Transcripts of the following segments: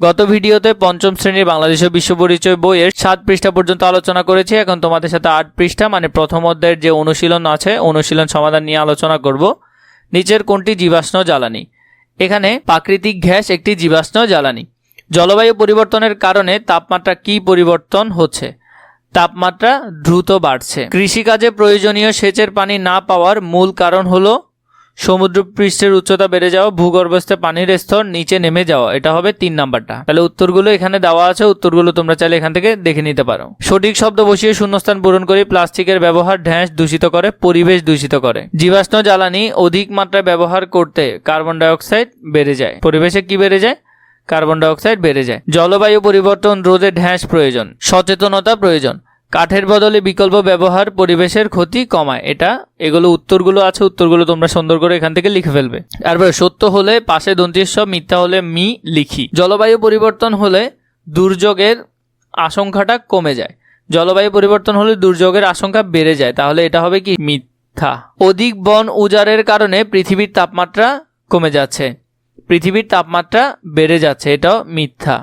গত ভিডিওতে পঞ্চম শ্রেণীর বাংলাদেশ ও বিশ্ব পরিচয় বইয়ের 7 পৃষ্ঠা পর্যন্ত আলোচনা করেছি। এখন তোমাদের সাথে 8 পৃষ্ঠা মানে প্রথম অধ্যায়ের যে অনুশীলন আছে অনুশীলন সমাধান নিয়ে আলোচনা করব। নিচের কোনটি জীবাশ্ম জ্বালানি? এখানে প্রাকৃতিক গ্যাস একটি জীবাশ্ম জ্বালানি। জলবায়ু পরিবর্তনের কারণে তাপমাত্রা কি পরিবর্তন হচ্ছে? তাপমাত্রা দ্রুত বাড়ছে। কৃষিকাজে প্রয়োজনীয় সেচের পানি না পাওয়ার মূল কারণ হলো সমুদ্র পৃষ্ঠের উচ্চতা বেড়ে যাওয়া, ভূগর্ভস্থ পানির স্তর নিচে নেমে যাওয়া। এটা হবে 3 নাম্বারটা। তাহলে উত্তরগুলো এখানে দেওয়া আছে, উত্তরগুলো তোমরা চাইলে এখান থেকে দেখে নিতে পারো। সঠিক শব্দ বসিয়ে শূন্যস্থান পূরণ করি। প্লাস্টিকের ব্যবহার ঢ্যাঁস দূষিত করে, পরিবেশ দূষিত করে। জীবাশ্ম জ্বালানি অধিক মাত্রায় ব্যবহার করতে কার্বন ডাই অক্সাইড বেড়ে যায়। পরিবেশে কি বেড়ে যায়? কার্বন ডাই অক্সাইড বেড়ে যায়। জলবায়ু পরিবর্তন রোধে ঢ্যাঁস প্রয়োজন, সচেতনতা প্রয়োজন। কাঠের বদলে বিকল্প ব্যবহার পরিবেশের ক্ষতি কমায়। এগুলো উত্তরগুলো আছে, উত্তরগুলো তোমরা সুন্দর করে এখান থেকে লিখে ফেলবে। তারপরে সত্য হলে পাশে দন্তেশ্ব, মিথ্যা হলে মি লিখি। জলবায়ু পরিবর্তন হলে দুর্যোগের আশঙ্কাটা কমে যায়। জলবায়ু পরিবর্তন হলে দুর্যোগের আশঙ্কা বেড়ে যায়, তাহলে এটা হবে কি? মিথ্যা। অধিক বন উজাড়ের কারণে পৃথিবীর তাপমাত্রা কমে যাচ্ছে, পৃথিবীর তাপমাত্রা বেড়ে যাচ্ছে, এটাও মিথ্যা।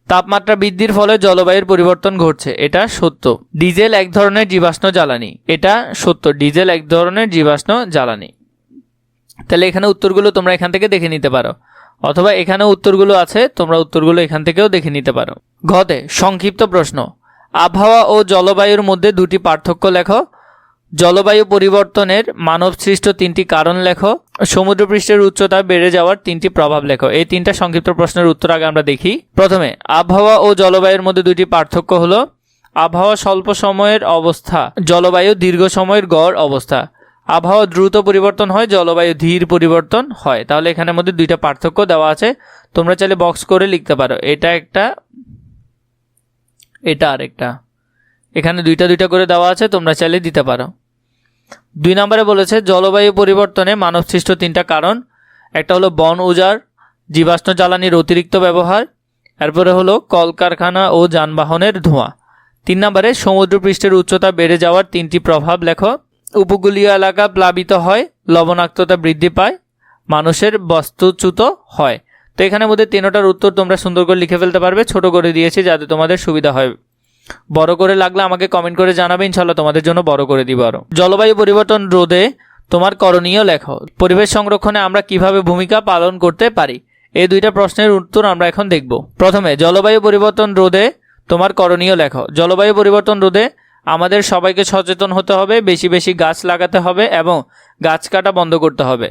তাপমাত্রা বৃদ্ধির ফলে জলবায়ুর পরিবর্তন ঘটছে, এটা সত্য। ডিজেল এক ধরনের জীবাশ্ম জ্বালানি, এটা সত্য। ডিজেল এক ধরনের জীবাশ্ম জ্বালানি। তাহলে এখানে উত্তরগুলো তোমরা এখান থেকে দেখে নিতে পারো, অথবা এখানেও উত্তরগুলো আছে, তোমরা উত্তরগুলো এখান থেকেও দেখে নিতে পারো। ঘতে সংক্ষিপ্ত প্রশ্ন, আবহাওয়া ও জলবায়ুর মধ্যে দুটি পার্থক্য লেখো। জলবায়ু পরিবর্তনের মানবসৃষ্ট 3টি কারণ লেখো। সমুদ্রপৃষ্ঠের উচ্চতা বেড়ে যাওয়ার 3টি প্রভাব লেখো। এই 3টা সংক্ষিপ্ত প্রশ্নের উত্তর আগে আমরা দেখি। প্রথমে, আবহাওয়া ও জলবায়ুর মধ্যে দুটি পার্থক্য হলো আবহাওয়া স্বল্প সময়ের অবস্থা, জলবায়ু দীর্ঘ সময়ের গড় অবস্থা। আবহাওয়া দ্রুত পরিবর্তন হয়, জলবায়ু ধীর পরিবর্তন হয়। তাহলে এখানের মধ্যে দুইটা পার্থক্য দেওয়া আছে, তোমরা চাইলে বক্স করে লিখতে পারো। এটা একটা, এটা আরেকটা। এখানে দুইটা করে দেওয়া আছে, তোমরা চাইলে দিতে পারো। 2 নম্বরে বলেছে জলবায়ু পরিবর্তনে মানবসৃষ্ট 3টা কারণ। একটা হলো বন উজাড়, জীবাশ্ম জ্বালানির অতিরিক্ত ব্যবহার, এরপরে হলো কলকারখানা ও যানবাহনের ধোঁয়া। 3 নম্বরে সমুদ্রপৃষ্ঠের উচ্চতা বেড়ে যাওয়ার 3টি প্রভাব লেখো। উপকূলীয় এলাকা প্লাবিত হয়, লবণাক্ততা বৃদ্ধি পায়, মানুষের বাস্তুচ্যুত হয়। তো এখানের মধ্যে 3টার উত্তর তোমরা সুন্দর করে লিখে ফেলতে পারবে। ছোট করে দিয়েছি যাতে তোমাদের সুবিধা হয়। বড় করে লাগলে আমাকে কমেন্ট করে জানাবে, ইনশাল্লাহ তোমাদের জন্য বড় করে দিব আরো। জলবায়ু পরিবর্তন রোধে তোমার করণীয় লেখো। পরিবেশ সংরক্ষণে আমরা কিভাবে ভূমিকা পালন করতে পারি? এই 2টা প্রশ্নের উত্তর আমরা এখন দেখব। প্রথমে, জলবায়ু পরিবর্তন রোধে তোমার করণীয় লেখো। জলবায়ু পরিবর্তন রোধে আমাদের সবাইকে সচেতন হতে হবে, বেশি বেশি গাছ লাগাতে হবে এবং গাছ কাটা বন্ধ করতে হবে।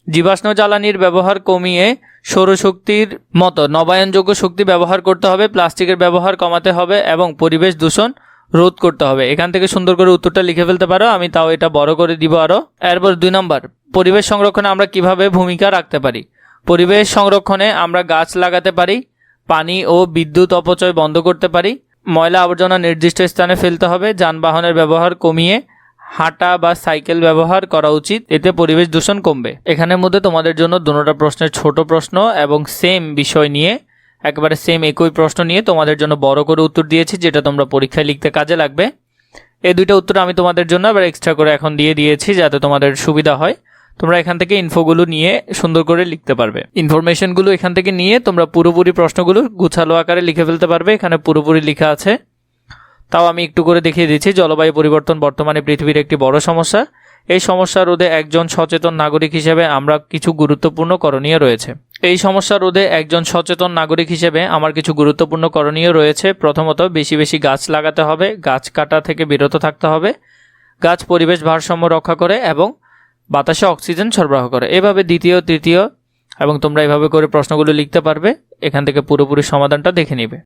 জীবাশ্ম জ্বালানির ব্যবহার কমিয়ে সৌরশক্তির মতো নবায়নযোগ্য শক্তি ব্যবহার করতে হবে। প্লাস্টিকের ব্যবহার কমাতে হবে এবং পরিবেশ দূষণ রোধ করতে হবে। এখান থেকে সুন্দর করে উত্তরটা লিখে ফেলতে পারো, আমি তাও এটা বড় করে দিব আরো। এরপর 2 নম্বর, পরিবেশ সংরক্ষণে আমরা কিভাবে ভূমিকা রাখতে পারি? পরিবেশ সংরক্ষণে আমরা গাছ লাগাতে পারি, পানি ও বিদ্যুৎ অপচয় বন্ধ করতে পারি, ময়লা আবর্জনা নির্দিষ্ট স্থানে ফেলতে হবে, যানবাহনের ব্যবহার কমিয়ে হাঁটা বা সাইকেল ব্যবহার করা উচিত, এতে পরিবেশ দূষণ কমবে। এখানের মধ্যে তোমাদের জন্য 2টা প্রশ্নের ছোট প্রশ্ন এবং সেম বিষয় নিয়ে, একেবারে সেম একই প্রশ্ন নিয়ে তোমাদের জন্য বড় করে উত্তর দিয়েছি, যেটা তোমরা পরীক্ষায় লিখতে কাজে লাগবে। এই 2টা উত্তর আমি তোমাদের জন্য আবার এক্সট্রা করে এখন দিয়ে দিয়েছি যাতে তোমাদের সুবিধা হয়। তোমরা এখান থেকে ইনফোগুলো নিয়ে সুন্দর করে লিখতে পারবে। ইনফরমেশনগুলো এখান থেকে নিয়ে তোমরা পুরোপুরি প্রশ্নগুলো গুছালো আকারে লিখে ফেলতে পারবে। এখানে পুরোপুরি লেখা আছে, তাও আমি একটু করে দেখিয়ে দিচ্ছি। জলবায়ু পরিবর্তন বর্তমানে পৃথিবীর একটি বড় সমস্যা। এই সমস্যা রোধে একজন সচেতন নাগরিক হিসেবে আমরা কিছু গুরুত্বপূর্ণ করণীয় রয়েছে। আমার কিছু গুরুত্বপূর্ণ করণীয় রয়েছে। প্রথমত, বেশি বেশি গাছ লাগাতে হবে, গাছ কাটা থেকে বিরত থাকতে হবে। গাছ পরিবেশ ভারসাম্য রক্ষা করে এবং বাতাসে অক্সিজেন সরবরাহ করে। এভাবে দ্বিতীয়, তৃতীয় এবং তোমরা এভাবে করে প্রশ্নগুলো লিখতে পারবে। এখান থেকে পুরোপুরি সমাধানটা দেখে নিবে।